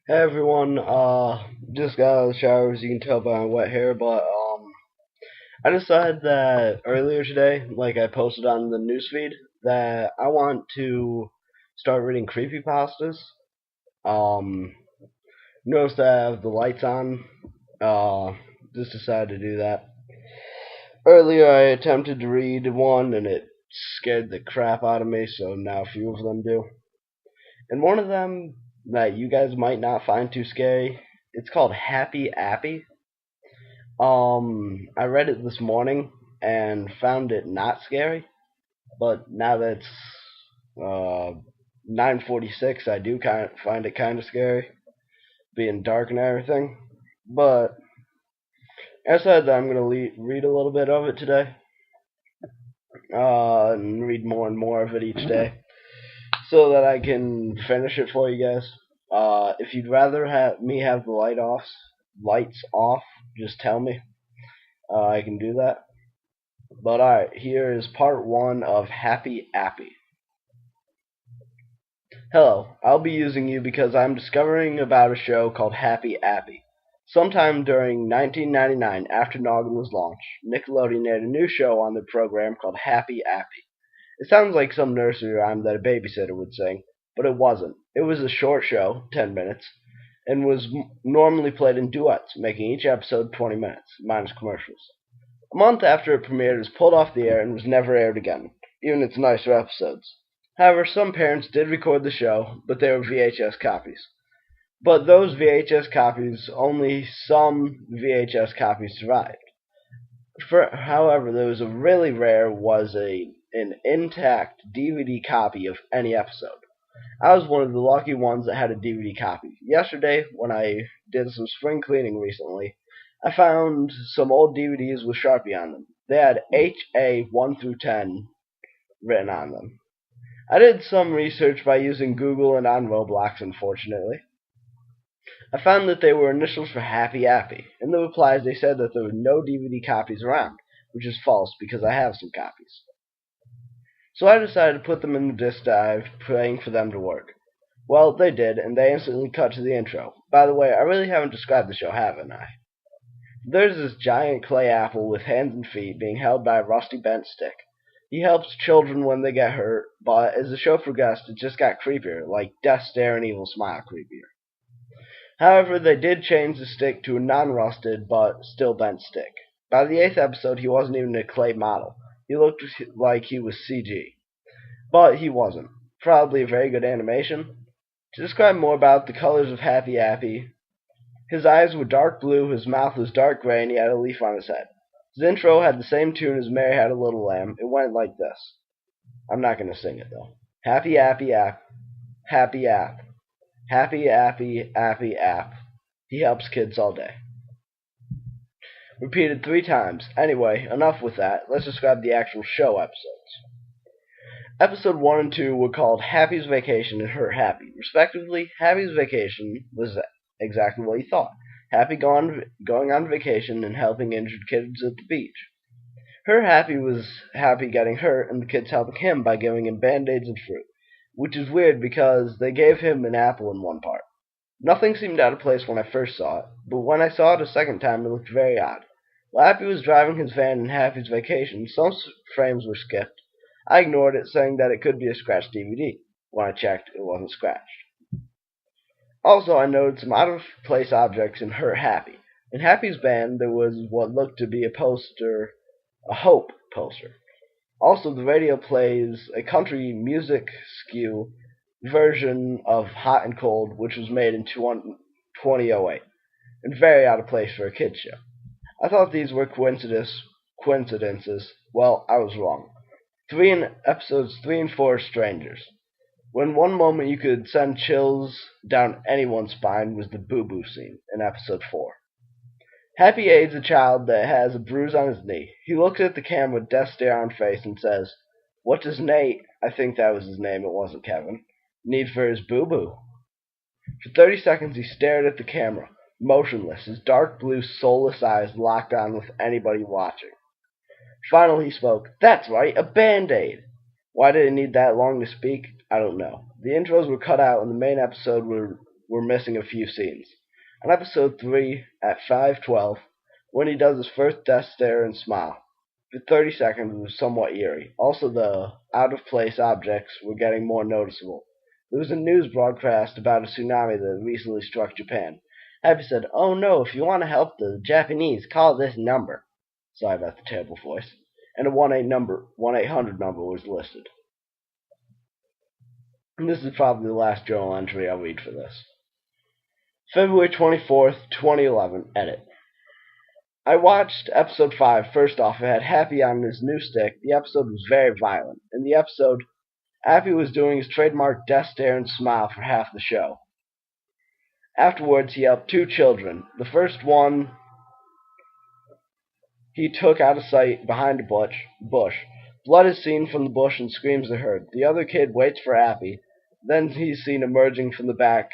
Hey everyone, just got out of the shower as you can tell by my wet hair, but I decided that earlier today, like I posted on the newsfeed, that I want to start reading creepypastas. Um, Noticed that I have the lights on, uh, just decided to do that. Earlier I attempted to read one and it scared the crap out of me, so now a few of them do. And one of them that you guys might not find too scary, it's called Appy. I read it this morning and found it not scary, but now that it's uh 9:46, I do kind of find it kind of scary, being dark and everything. But I said that I'm gonna read a little bit of it today, and read more and more of it each day, so that I can finish it for you guys. If you'd rather have me have the lights off, just tell me. I can do that. But alright, here is part one of Appy. Hello, I'll be using you because I'm discovering about a show called Appy. Sometime during 1999, after Noggin was launched, Nickelodeon aired a new show on their program called Appy. It sounds like some nursery rhyme that a babysitter would sing, but it wasn't. It was a short show, 10 minutes, and was normally played in duets, making each episode 20 minutes, minus commercials. A month after it premiered, it was pulled off the air and was never aired again, even its nicer episodes. However, some parents did record the show, but they were VHS copies. But those VHS copies, only some VHS copies survived. However, there was a really rare an intact DVD copy of any episode. I was one of the lucky ones that had a DVD copy. Yesterday, when I did some spring cleaning recently, I found some old DVDs with Sharpie on them. They had HA 1 through 10 written on them. I did some research by using Google and on Roblox, unfortunately. I found that they were initials for Appy. In the replies, they said that there were no DVD copies around, which is false because I have some copies. So I decided to put them in the disk drive, praying for them to work. Well, they did, and they instantly cut to the intro. By the way, I really haven't described the show, haven't I? There's this giant clay apple with hands and feet being held by a rusty bent stick. He helps children when they get hurt, but as the show progressed, it just got creepier, like Death Stare and Evil Smile creepier. However, they did change the stick to a non-rusted but still bent stick. By the 8th episode, he wasn't even a clay model. He looked like he was CG. But he wasn't. Probably a very good animation. To describe more about the colors of Appy, his eyes were dark blue, his mouth was dark gray, and he had a leaf on his head. His intro had the same tune as Mary Had a Little Lamb. It went like this. I'm not going to sing it, though. Happy Appy App. Happy App. Happy Appy App. He helps kids all day. Repeated 3 times. Anyway, enough with that. Let's describe the actual show episodes. Episode 1 and 2 were called Happy's Vacation and Her Happy. Respectively, Happy's Vacation was exactly what he thought. Happy going on vacation and helping injured kids at the beach. Her Happy was Happy getting hurt and the kids helping him by giving him band-aids and fruit. Which is weird because they gave him an apple in one part. Nothing seemed out of place when I first saw it, but when I saw it a second time it looked very odd. While Happy was driving his van in Happy's Vacation, some frames were skipped. I ignored it, saying that it could be a scratched DVD. When I checked, it wasn't scratched. Also, I noted some out-of-place objects in Her Happy. In Happy's band, there was what looked to be a Hope poster. Also, the radio plays a country music skew version of Hot and Cold, which was made in 2008, and very out of place for a kids show. I thought these were coincidences. Well, I was wrong. Episodes 3 and 4 are strangers. When one moment you could send chills down anyone's spine was the boo-boo scene in episode 4. Happy aids a child that has a bruise on his knee. He looks at the camera with death stare on face and says, "What does Nate," I think that was his name, it wasn't Kevin, "need for his boo-boo?" For 30 seconds he stared at the camera, motionless, his dark blue, soulless eyes locked on with anybody watching. Finally he spoke. "That's right, a Band-Aid!" Why did it need that long to speak? I don't know. The intros were cut out and the main episode we're missing a few scenes. On episode 3, at 5:12, when he does his first death stare and smile, for 30 seconds it was somewhat eerie. Also, the out-of-place objects were getting more noticeable. There was a news broadcast about a tsunami that had recently struck Japan. Appy said, "Oh no, if you want to help the Japanese, call this number." Sorry about the terrible voice. And a 1-800 number was listed. And this is probably the last journal entry I'll read for this. February 24th, 2011, edit. I watched episode 5. First off, it had Happy on his new stick. The episode was very violent. In the episode, Appy was doing his trademark death stare and smile for half the show. Afterwards, he helped 2 children. The first one he took out of sight behind a bush. Blood is seen from the bush and screams are heard. The other kid waits for Appy. Then he's seen emerging from the back,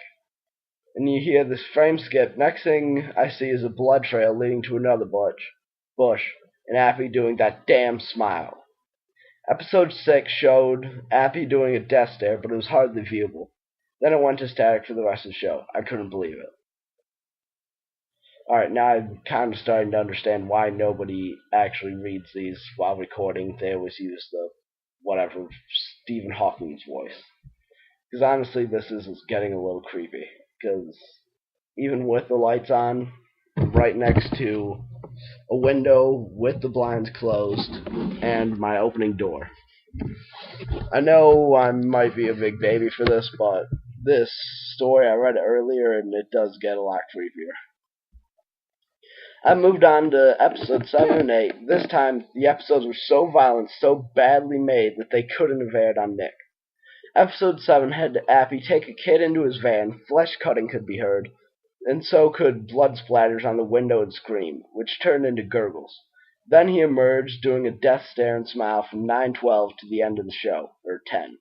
and you hear this frame skip. Next thing I see is a blood trail leading to another bush, and Appy doing that damn smile. Episode 6 showed Appy doing a death stare, but it was hardly viewable. Then it went to static for the rest of the show. I couldn't believe it. Alright, now I'm kind of starting to understand why nobody actually reads these while recording. They always use the, whatever, Stephen Hawking's voice. Because honestly, this is getting a little creepy. Because even with the lights on, right next to a window with the blinds closed, and my opening door. I know I might be a big baby for this, but this story, I read it earlier, and it does get a lot creepier. I moved on to episode 7 and 8. This time, the episodes were so violent, so badly made, that they couldn't have aired on Nick. Episode 7 had Appy take a kid into his van. Flesh cutting could be heard, and so could blood splatters on the window and scream, which turned into gurgles. Then he emerged, doing a death stare and smile from 9:12 to the end of the show, or 10.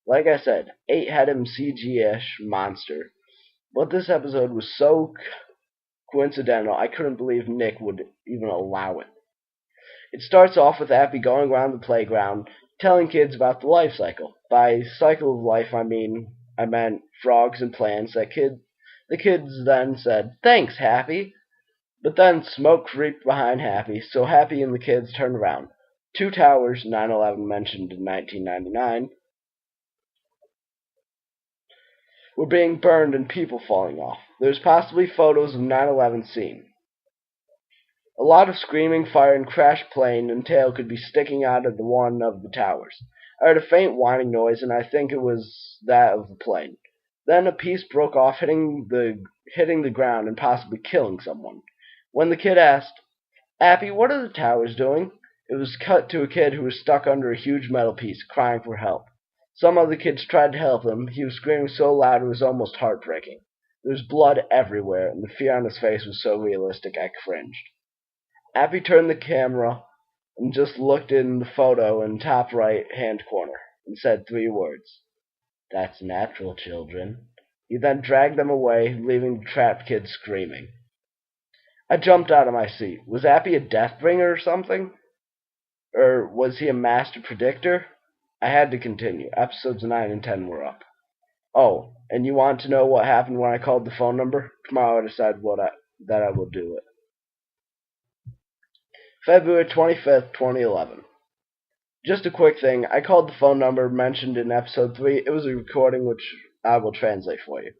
Like I said, 8 had him CG-ish monster, but this episode was so coincidental, I couldn't believe Nick would even allow it. It starts off with Appy going around the playground, telling kids about the life cycle. By cycle of life, I meant frogs and plants. The kids then said, "Thanks, Happy." But then smoke creeped behind Happy, so Happy and the kids turned around. 2 towers, 9/11 mentioned in 1999, were being burned and people falling off. There's possibly photos of 9/11 seen. A lot of screaming, fire, and crashed plane and tail could be sticking out of one of the towers. I heard a faint whining noise, and I think it was that of the plane. Then a piece broke off, hitting the ground and possibly killing someone. When the kid asked, "Appy, what are the towers doing?" it was cut to a kid who was stuck under a huge metal piece, crying for help. Some other kids tried to help him. He was screaming so loud it was almost heartbreaking. There was blood everywhere, and the fear on his face was so realistic I cringed. Appy turned the camera and just looked in the photo in top right-hand corner and said 3 words. "That's natural, children." He then dragged them away, leaving the trapped kids screaming. I jumped out of my seat. Was Appy a deathbringer or something? Or was he a master predictor? I had to continue. Episodes 9 and 10 were up. Oh, and you want to know what happened when I called the phone number? Tomorrow I decide that I will do it. February 25th, 2011. Just a quick thing. I called the phone number mentioned in episode 3. It was a recording which I will translate for you.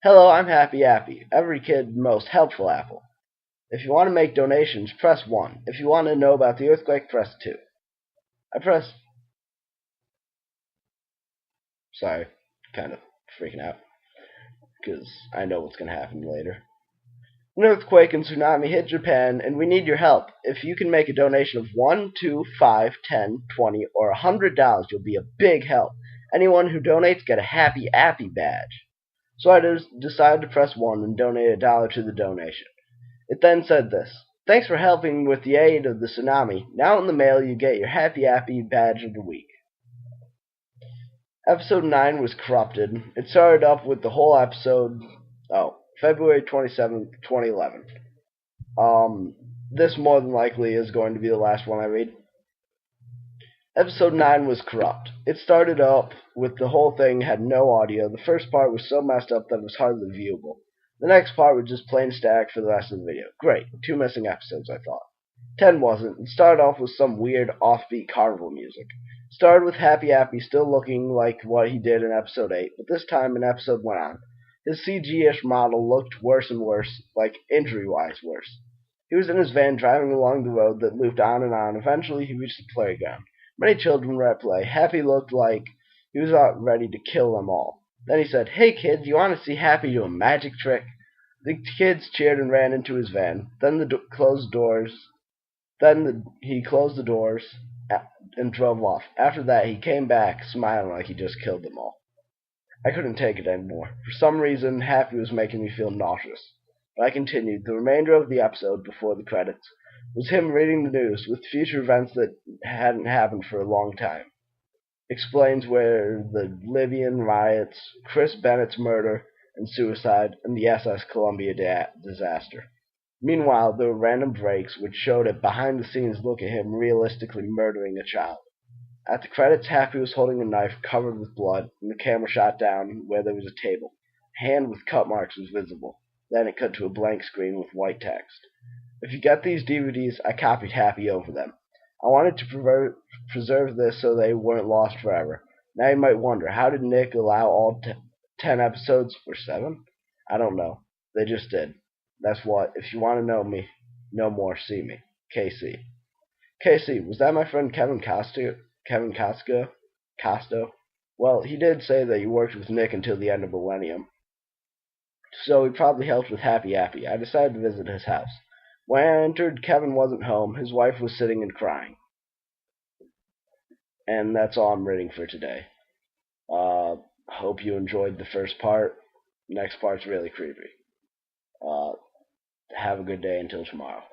"Hello, I'm Happy Appy. Every kid most helpful apple. If you want to make donations, press 1. If you want to know about the earthquake, press 2. I pressed... Sorry, kind of freaking out, because I know what's going to happen later. "An earthquake and tsunami hit Japan, and we need your help. If you can make a donation of 1, 2, 5, 10, 20, or $100, you'll be a big help. Anyone who donates get a Happy Appy badge." So I decided to press 1 and donate $1 to the donation. It then said this: "Thanks for helping with the aid of the tsunami. Now in the mail you get your Happy Appy badge of the week." Episode 9 was corrupted. It started up with the whole episode... February 27th, 2011. This more than likely is going to be the last one I read. Episode 9 was corrupt. It started up with the whole thing had no audio. The first part was so messed up that it was hardly viewable. The next part was just plain static for the rest of the video. Great. 2 missing episodes, I thought. 10 wasn't. It started off with some weird offbeat carnival music. It started with Happy Appy still looking like what he did in episode 8, but this time an episode went on. His CG-ish model looked worse and worse, like injury-wise worse. He was in his van driving along the road that looped on and on. Eventually he reached the playground. Many children were at play. Happy looked like he was about ready to kill them all. Then he said, "Hey kids, you want to see Happy do a magic trick?" The kids cheered and ran into his van. Then he closed the doors and drove off. After that, he came back smiling like he just killed them all. I couldn't take it anymore. For some reason, Happy was making me feel nauseous. But I continued. The remainder of the episode, before the credits, was him reading the news with future events that hadn't happened for a long time. Explains where the Libyan riots, Chris Bennett's murder and suicide, and the SS Columbia disaster. Meanwhile, there were random breaks which showed a behind-the-scenes look at him realistically murdering a child. At the credits, Happy was holding a knife covered with blood, and the camera shot down where there was a table. A hand with cut marks was visible. Then it cut to a blank screen with white text. If you get these DVDs, I copied Happy over them. I wanted to preserve this so they weren't lost forever. Now you might wonder, how did Nick allow all 10 episodes for 7? I don't know. They just did. That's what. If you want to know me, no more, see me. KC. KC, was that my friend Kevin Costo? Costo? Well, he did say that you worked with Nick until the end of Millennium. So he probably helped with Happy Appy. I decided to visit his house. When I entered, Kevin wasn't home. His wife was sitting and crying. And that's all I'm reading for today. Hope you enjoyed the first part. Next part's really creepy. Have a good day until tomorrow.